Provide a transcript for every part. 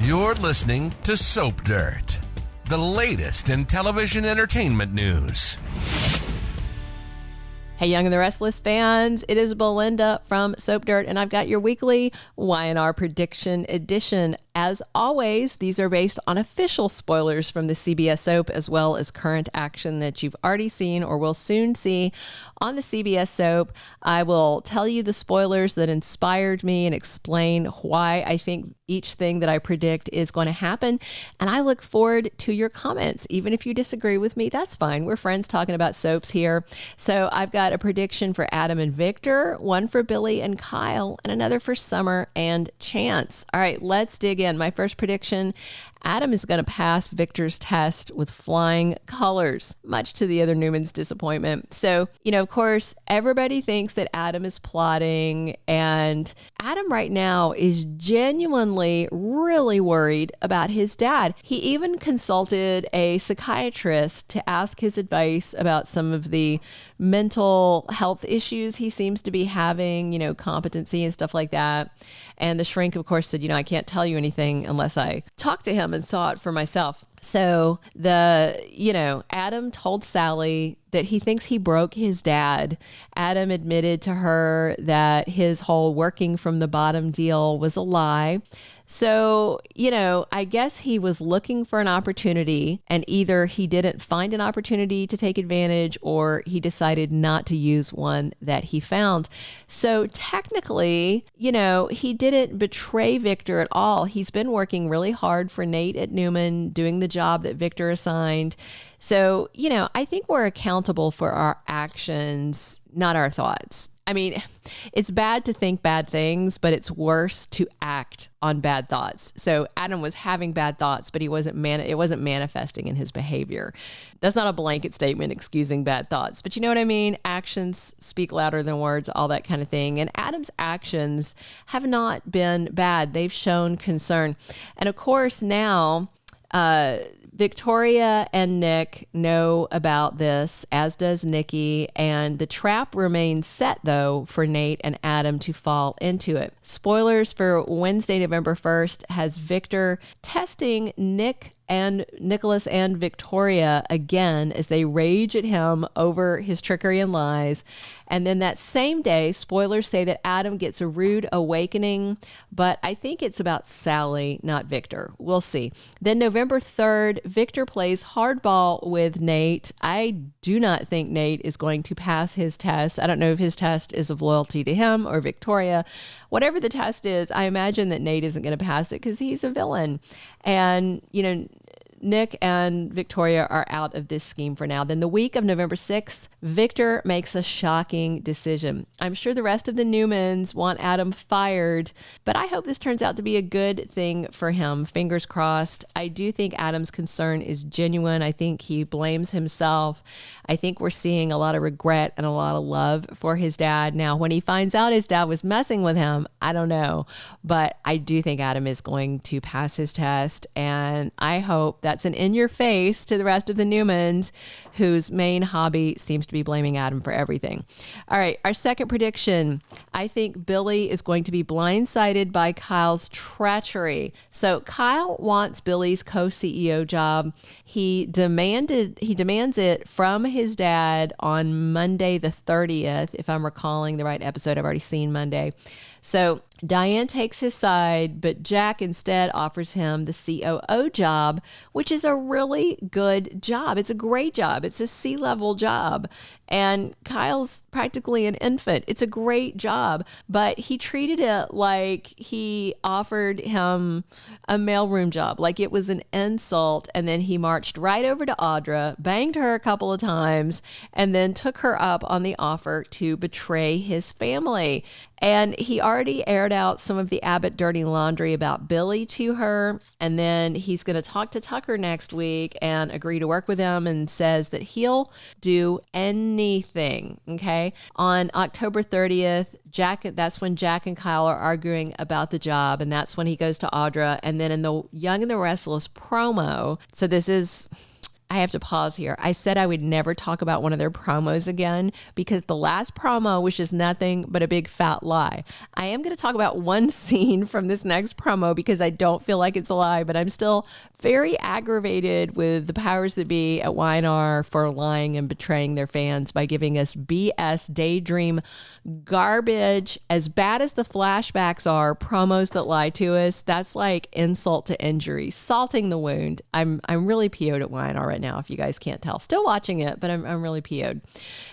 You're listening to Soap Dirt, the latest in television entertainment news. Hey, Young and the Restless fans, it is Belynda from Soap Dirt, and I've got your weekly Y&R prediction edition. As always, these are based on official spoilers from the CBS soap, as well as current action that you've already seen or will soon see on the CBS soap. I will tell you the spoilers that inspired me and explain why I think each thing that I predict is going to happen. And I look forward to your comments. Even if you disagree with me, that's fine. We're friends talking about soaps here. So I've got a prediction for Adam and Victor, one for Billy and Kyle, and another for Summer and Chance. All right, let's dig in. My first prediction, Adam is going to pass Victor's test with flying colors, much to the other Newmans' disappointment. So, of course, everybody thinks that Adam is plotting, and Adam right now is genuinely really worried about his dad. He even consulted a psychiatrist to ask his advice about some of the mental health issues he seems to be having, competency and stuff like that. And the shrink, of course, said, I can't tell you anything unless I talk to him and saw it for myself. So Adam told Sally that he thinks he broke his dad. Adam admitted to her that his whole working from the bottom deal was a lie. So, I guess he was looking for an opportunity, and either he didn't find an opportunity to take advantage or he decided not to use one that he found. So technically, he didn't betray Victor at all. He's been working really hard for Nate at Newman, doing the job that Victor assigned. So, I think we're accountable for our actions, not our thoughts. I mean, it's bad to think bad things, but it's worse to act on bad thoughts. So Adam was having bad thoughts, but it wasn't manifesting in his behavior. That's not a blanket statement excusing bad thoughts, but you know what I mean? Actions speak louder than words, all that kind of thing. And Adam's actions have not been bad. They've shown concern. And of course, now, Victoria and Nick know about this, as does Nikki, and the trap remains set, though, for Nate and Adam to fall into it. Spoilers for Wednesday, November 1st, has Victor testing Nicholas and Victoria again as they rage at him over his trickery and lies. And then that same day, spoilers say that Adam gets a rude awakening, but I think it's about Sally, not Victor. We'll see. Then November 3rd, Victor plays hardball with Nate. I do not think Nate is going to pass his test. I don't know if his test is of loyalty to him or Victoria. Whatever the test is, I imagine that Nate isn't going to pass it because he's a villain. And, Nick and Victoria are out of this scheme for now. Then the week of November 6th, Victor makes a shocking decision. I'm sure the rest of the Newmans want Adam fired, but I hope this turns out to be a good thing for him. Fingers crossed. I do think Adam's concern is genuine. I think he blames himself. I think we're seeing a lot of regret and a lot of love for his dad. Now, when he finds out his dad was messing with him, I don't know, but I do think Adam is going to pass his test, and I hope that's an in-your-face to the rest of the Newmans, whose main hobby seems to be blaming Adam for everything. All right, our second prediction. I think Billy is going to be blindsided by Kyle's treachery. So Kyle wants Billy's co-CEO job. He demands it from his dad on Monday the 30th, if I'm recalling the right episode. I've already seen Monday. So Diane takes his side, but Jack instead offers him the COO job, which is a really good job. It's a great job. It's a C-level job. And Kyle's practically an infant. It's a great job, but he treated it like he offered him a mailroom job, like it was an insult. And then he marched right over to Audra, banged her a couple of times, and then took her up on the offer to betray his family. And he already aired out some of the Abbott dirty laundry about Billy to her. And then he's going to talk to Tucker next week and agree to work with him, and says that he'll do anything. Okay. On October 30th, that's when Jack and Kyle are arguing about the job. And that's when he goes to Audra. And then in the Young and the Restless promo, so this is I have to pause here. I said I would never talk about one of their promos again because the last promo was just nothing but a big fat lie. I am going to talk about one scene from this next promo because I don't feel like it's a lie, but I'm still very aggravated with the powers that be at Y&R for lying and betraying their fans by giving us BS daydream garbage. As bad as the flashbacks are, promos that lie to us, that's like insult to injury, salting the wound. I'm really PO'd at Y&R right now, if you guys can't tell. Still watching it, but I'm really PO'd.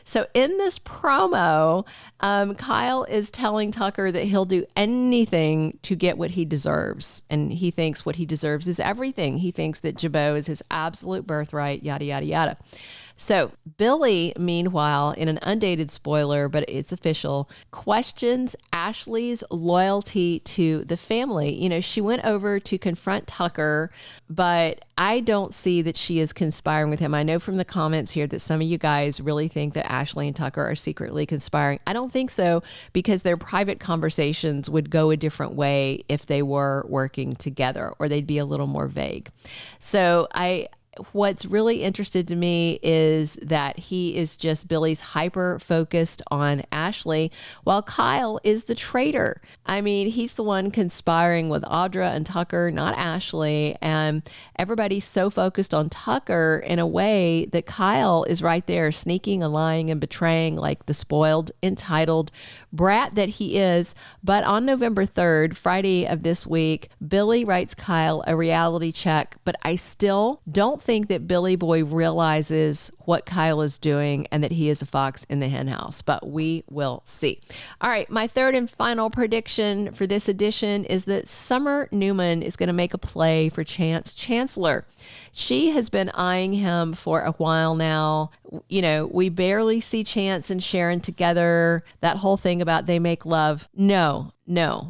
So in this promo, Kyle is telling Tucker that he'll do anything to get what he deserves. And he thinks what he deserves is everything. He thinks that Jabot is his absolute birthright, yada, yada, yada. So Billy, meanwhile, in an undated spoiler, but it's official, questions Ashley's loyalty to the family. You know, she went over to confront Tucker, but I don't see that she is conspiring with him. I know from the comments here that some of you guys really think that Ashley and Tucker are secretly conspiring. I don't think so, because their private conversations would go a different way if they were working together, or they'd be a little more vague. So what's really interested to me is that he is just Billy's hyper focused on Ashley, while Kyle is the traitor. I mean, he's the one conspiring with Audra and Tucker, not Ashley. And everybody's so focused on Tucker in a way that Kyle is right there sneaking and lying and betraying like the spoiled, entitled brat that he is. But on November 3rd, Friday of this week, Billy writes Kyle a reality check, but I still don't think that Billy Boy realizes what Kyle is doing and that he is a fox in the hen house, but we will see. All right, my third and final prediction for this edition is that Summer Newman is going to make a play for Chance Chancellor. She has been eyeing him for a while now. You know, we barely see Chance and Sharon together. That whole thing about they make love. No,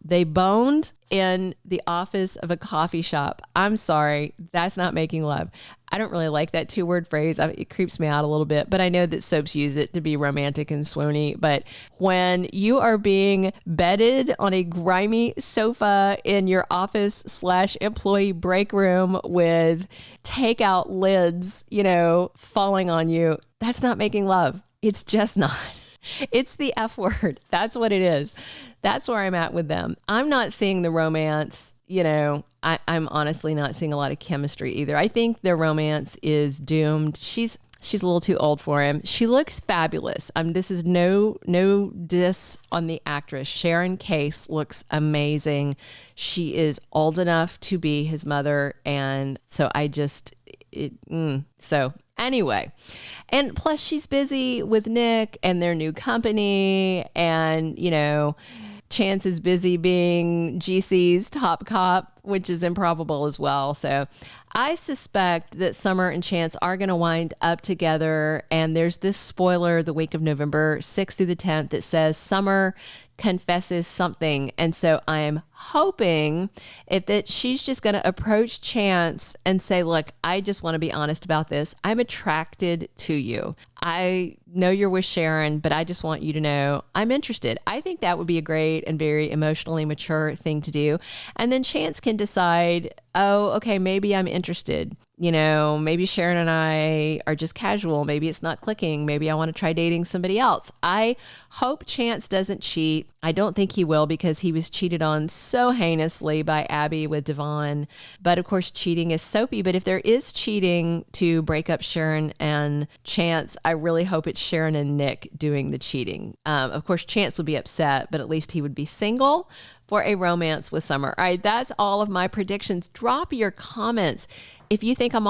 they boned in the office of a coffee shop. I'm sorry, that's not making love. I don't really like that 2-word phrase. It creeps me out a little bit, but I know that soaps use it to be romantic and swoony. But when you are being bedded on a grimy sofa in your office/employee break room with takeout lids, you know, falling on you, that's not making love. It's just not. It's the F word. That's what it is. That's where I'm at with them. I'm not seeing the romance. You know, I'm honestly not seeing a lot of chemistry either. I think their romance is doomed. She's a little too old for him. She looks fabulous. This is no diss on the actress. Sharon Case looks amazing. She is old enough to be his mother. And so anyway, and plus she's busy with Nick and their new company, and, you know, Chance is busy being GC's top cop, which is improbable as well. So I suspect that Summer and Chance are going to wind up together. And there's this spoiler the week of November 6th through the 10th that says Summer confesses something. And so I am hoping that she's just going to approach Chance and say, look, I just want to be honest about this. I'm attracted to you. I know you're with Sharon, but I just want you to know I'm interested. I think that would be a great and very emotionally mature thing to do. And then Chance can decide, oh, okay, maybe I'm interested. You know, maybe Sharon and I are just casual. Maybe it's not clicking. Maybe I want to try dating somebody else. I hope Chance doesn't cheat. I don't think he will, because he was cheated on so heinously by Abby with Devon. But of course, cheating is soapy. But if there is cheating to break up Sharon and Chance, I really hope it's Sharon and Nick doing the cheating. Of course, Chance will be upset, but at least he would be single for a romance with Summer. All right, that's all of my predictions. Drop your comments. If you think I'm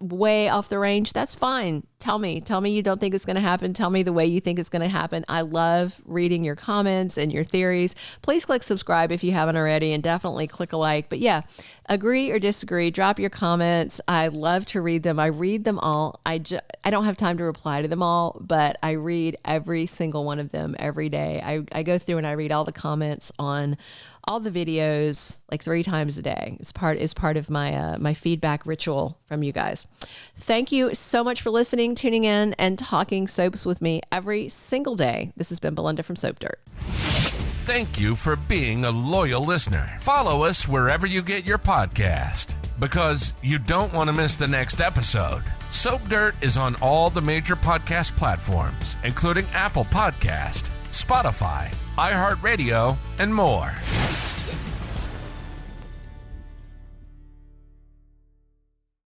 way off the range, that's fine. Tell me you don't think it's going to happen. Tell me the way you think it's going to happen. I love reading your comments and your theories. Please click subscribe if you haven't already, and definitely click a like. But yeah, agree or disagree, drop your comments. I love to read them. I read them all. I don't have time to reply to them all, but I read every single one of them every day. I go through and I read all the comments on all the videos like 3 times a day. It's part of my feedback ritual from you guys. Thank you so much for listening, tuning in, and talking soaps with me every single day. This has been Belynda from Soap Dirt. Thank you for being a loyal listener. Follow us wherever you get your podcast, because you don't want to miss the next episode. Soap Dirt is on all the major podcast platforms, including Apple Podcast, Spotify, iHeartRadio, and more.